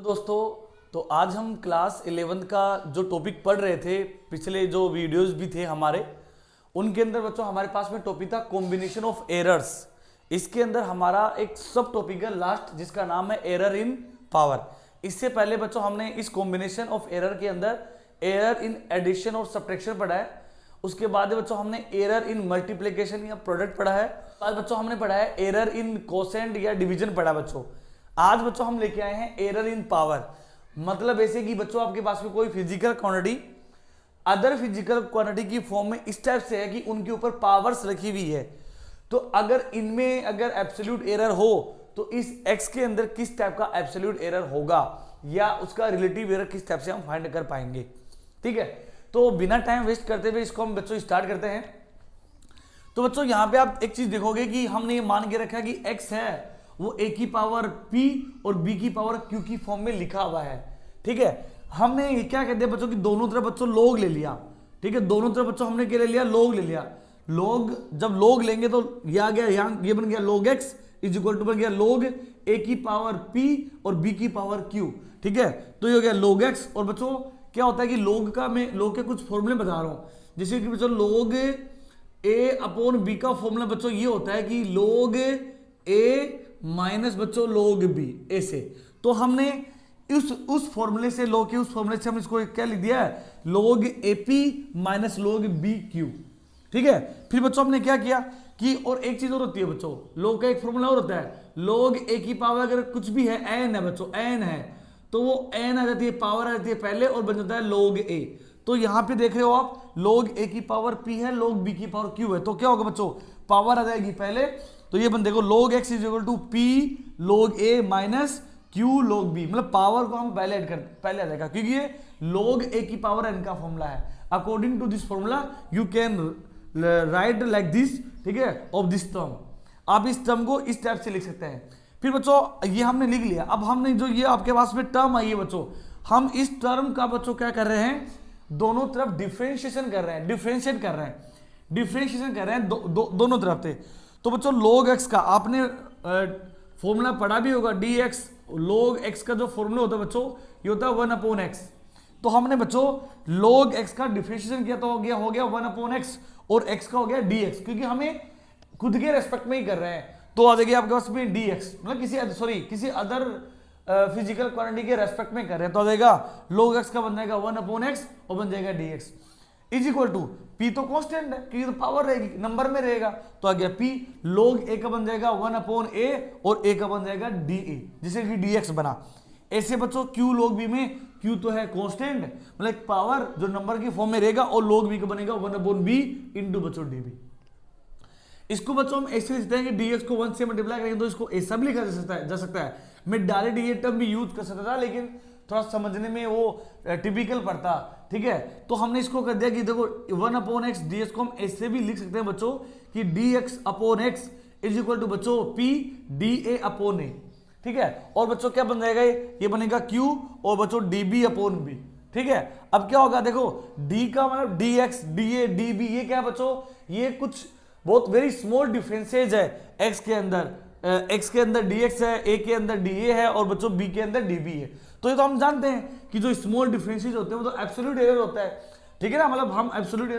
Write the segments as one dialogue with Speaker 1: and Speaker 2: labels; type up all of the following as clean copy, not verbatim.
Speaker 1: दोस्तों, तो आज हम क्लास 11th का जो टॉपिक पढ़ रहे थे, पिछले जो वीडियोस भी थे हमारे, उनके अंदर बच्चों हमारे पास में टॉपिक था कॉम्बिनेशन ऑफ एरर्स। इसके अंदर हमारा एक सब टॉपिक है लास्ट, जिसका नाम है एरर इन पावर। इससे पहले बच्चों हमने इस कॉम्बिनेशन ऑफ एरर के अंदर एरर इन एडिशन और सब्ट्रैक्शन पढ़ा है। उसके बाद बच्चों हमने एरर इन मल्टीप्लिकेशन या प्रोडक्ट पढ़ा है। आज बच्चों हमने पढ़ा है एरर इन कोसेंट या डिवीजन पढ़ा बच्चों। आज बच्चों हम लेके आए हैं एरर इन पावर। मतलब ऐसे कि बच्चों आपके पास में कोई physical quantity other physical quantity की फॉर्म में इस टाइप से है कि उनके ऊपर पावर्स रखी हुई है, तो अगर इनमें अगर एब्सोल्यूट एरर हो तो इस x के अंदर किस टाइप का एब्सोल्यूट एरर होगा या उसका रिलेटिव एरर किस टाइप से हम फाइंड कर पाएंगे। ठीक है, तो बिना टाइम वेस्ट करते हुए इसको हम बच्चों स्टार्ट करते हैं। तो बच्चों यहाँ पे आप एक चीज देखोगे कि हमने ये मान के रखा है कि x है वो a की पावर p और b की पावर q की फॉर्म में लिखा हुआ है। ठीक है, हमने ये क्या कहते हैं बच्चों कि दोनों तरफ बच्चों log ले लिया। ठीक है, दोनों तरफ बच्चों हमने क्या ले लिया, log ले लिया। log जब log लेंगे तो ये आ गया, यहाँ ये बन गया log x is equal to बन गया log a की पावर p और b की पावर q। ठीक है, तो ये हो गया log x। और बच्चों क्या होता है कि log का मैं log के कुछ फॉर्मूले बता रहा हूँ, जैसे कि बच्चों log a अपॉन b का फॉर्मूला बच्चों ये होता है कि log a माइनस बच्चों log b ऐसे। तो हमने उस फॉर्मूले से log के उस फॉर्मूले से हम इसको क्या लिख दिया है, log ap minus log bq। ठीक है, फिर बच्चों हमने क्या किया कि और एक चीज और होती है बच्चों, log का एक फॉर्मूला और होता है, log a की पावर अगर कुछ भी है n है बच्चों, n है तो वो n आ जाती है, पावर आ जाती है पहले और बन जाता है log a। तो यहां पे देख रहे हो आप log a की पावर p है, log b की पावर q है, तो क्या होगा बच्चों, पावर आ जाएगी पहले, तो ये बन देखो log x is equal to p log a minus q log b। मतलब पावर को हम पहले ऐड कर पहले आ जाएगा क्योंकि ये log a की पावर n का फॉर्मूला है। According to this formula you can write like this. ठीक है, ऑफ दिस टर्म, आप इस टर्म को इस टाइप से लिख सकते हैं। फिर बच्चों ये हमने लिख लिया। अब हमने जो ये आपके पास में टर्म आई है बच्चों, हम इस टर्म का बच्चों क्या कर रहे हैं, दोनों तरफ डिफरेंशिएशन कर रहे हैं, डिफरेंशिएट कर रहे हैं, डिफरेंशिएशन कर रहे हैं दोनों तरफ से। तो बच्चों log x का आपने फॉर्मूला पढ़ा भी होगा, dx log x का जो फॉर्मूला होता है बच्चों ये होता है 1/x। तो हमने बच्चों log x का डिफरेंशिएशन किया तो हो गया 1/x और x का हो गया dx, क्योंकि हमें खुद के रेस्पेक्ट में ही कर रहे हैं। तो आ जाएगी आपके पास में dx, मतलब किसी अदर फिजिकल क्वांटिटी के रेस्पेक्ट में कर रहे हैं, तो आ जाएगा log x का बन जाएगा 1/x और बन जाएगा dx is equal to p तो कांस्टेंट है क्योंकि तो पावर रहेगी, नंबर में रहेगा, तो आ गया p log a का बन जाएगा 1/a और a का बन जाएगा da, जिसे कि dx बना। ऐसे बच्चों q log b में q तो है कांस्टेंट, मतलब एक पावर जो नंबर की फॉर्म में रहेगा, और log b का बनेगा 1/b इंटू बच्चों db। इसको बच्चों हम ऐसे लिखते हैं कि dx को 1 से मल्टीप्लाई करेंगे तो इसको ऐसा भी लिखा जा सकता है। मैं डायरेक्ट ये टर्म भी यूज कर सकता था, लेकिन थोड़ा समझने में वो टिपिकल पड़ता। ठीक है, तो हमने इसको कर दिया कि देखो 1/x dx को हम ऐसे भी लिख सकते हैं बच्चों कि dx/x इज इक्वल टू बच्चों p da/a। ठीक है, और बच्चों क्या बन जाएगा, ये बनेगा q और बच्चों db/b। ठीक है, अब क्या होगा देखो, d का मतलब dx da db, ये क्या है बच्चों, ये कुछ बहुत वेरी स्मॉल डिफरेंसेज है x के अंदर, x के अंदर dx है, a के अंदर da है और बच्चों b के अंदर db है। तो ये तो हम जानते हैं कि जो स्मॉल डिफरेंसेस होते हैं वो तो एब्सोल्यूट एरर होता है। ठीक है ना, मतलब हम एब्सोल्यूट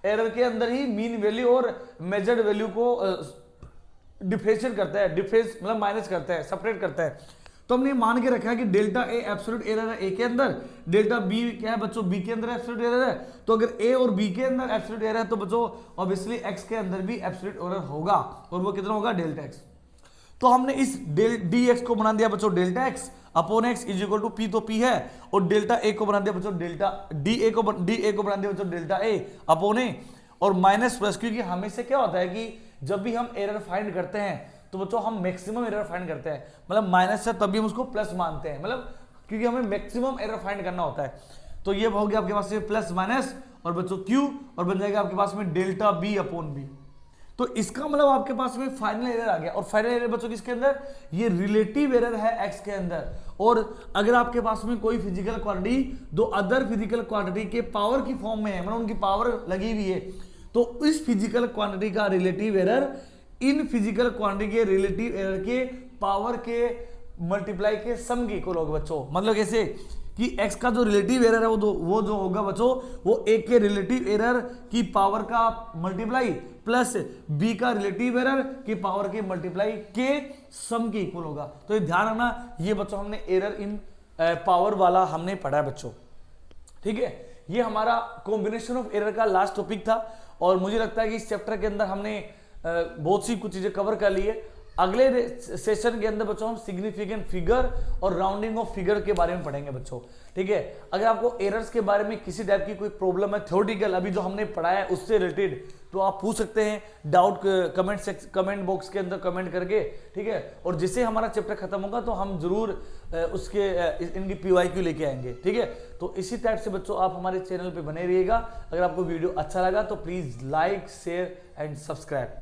Speaker 1: एरर के अंदर ही मीन वैल्यू और मेजर्ड वैल्यू को डिफरेंशिएट करता है, डिफरेंस मतलब माइनस करता है, सेपरेट करता है। तो हमने मान के रखा है कि डेल्टा ए एब्सोल्यूट एरर है a के अंदर, डेल्टा बी क्या है बच्चों b के अंदर एब्सोल्यूट एरर है। तो अगर a और b के अंदर एब्सोल्यूट एरर है तो बच्चों ऑब्वियसली x के अंदर भी एब्सोल्यूट एरर होगा, और वो कितना होगा, डेल्टा x। तो हमने इस dx को बना दिया बच्चों delta x upon x is equal to p, तो p है, और डेल्टा a को बना दिया बच्चों डेल्टा da को बना दिया बच्चों डेल्टा a अपॉन a और माइनस प्लस, क्योंकि हमेशा क्या होता है कि जब भी हम एरर फाइंड करते हैं तो बच्चों हम मैक्सिमम एरर फाइंड करते हैं, मतलब माइनस से तभी हम उसको प्लस मानते हैं, मतलब क्योंकि हमें मैक्सिमम एरर फाइंड करना होता है। तो ये हो गया आपके पास में प्लस माइनस और बच्चों q और बन जाएगा आपके पास में डेल्टा b/b। तो इसका मतलब आपके पास में फाइनल एरर आ गया, और फाइनल एरर बच्चों किसके अंदर, ये रिलेटिव एरर है x के अंदर। और अगर आपके पास में कोई फिजिकल क्वांटिटी दो अदर फिजिकल क्वांटिटी के पावर की फॉर्म में है, मतलब उनकी पावर लगी हुई है, तो इस फिजिकल क्वांटिटी का relative error in physical quantity के रिलेटिव एरर के पावर के मल्टीप्लाई के सम के इक्वल होगा बच्चों। मतलब कैसे कि x का जो रिलेटिव एरर है वो जो होगा बच्चों वो a के रिलेटिव एरर की पावर का मल्टीप्लाई प्लस b का रिलेटिव एरर की पावर के मल्टीप्लाई के सम के इक्वल होगा। तो ये ध्यान रखना, ये बच्चों हमने एरर इन पावर वाला हमने पढ़ा है बच्चों, ठीक है। ये हमारा कॉम्बिनेशन ऑफ एरर का लास्ट टॉपिक था और मुझे लगता है कि इस चैप्टर के अंदर हमने बहुत सी कुछ चीजें कवर कर ली है। अगले सेशन के अंदर बच्चों हम सिग्निफिकेंट फिगर और राउंडिंग ऑफ फिगर के बारे में पढ़ेंगे बच्चों, ठीक है। अगर आपको एरर्स के बारे में किसी टाइप की कोई प्रॉब्लम है थ्योरेटिकल अभी जो हमने पढ़ाया है उससे रिलेटेड, तो आप पूछ सकते हैं डाउट कमेंट बॉक्स के अंदर कमेंट करके, ठीक है। और जिससे हमारा चैप्टर खत्म होगा तो हम जरूर उसके इनकी PYQ लेके आएंगे, ठीक है। तो इसी टाइप से बच्चों आप हमारे चैनल पे बने रहिएगा। अगर आपको वीडियो अच्छा लगा तो please like share and subscribe.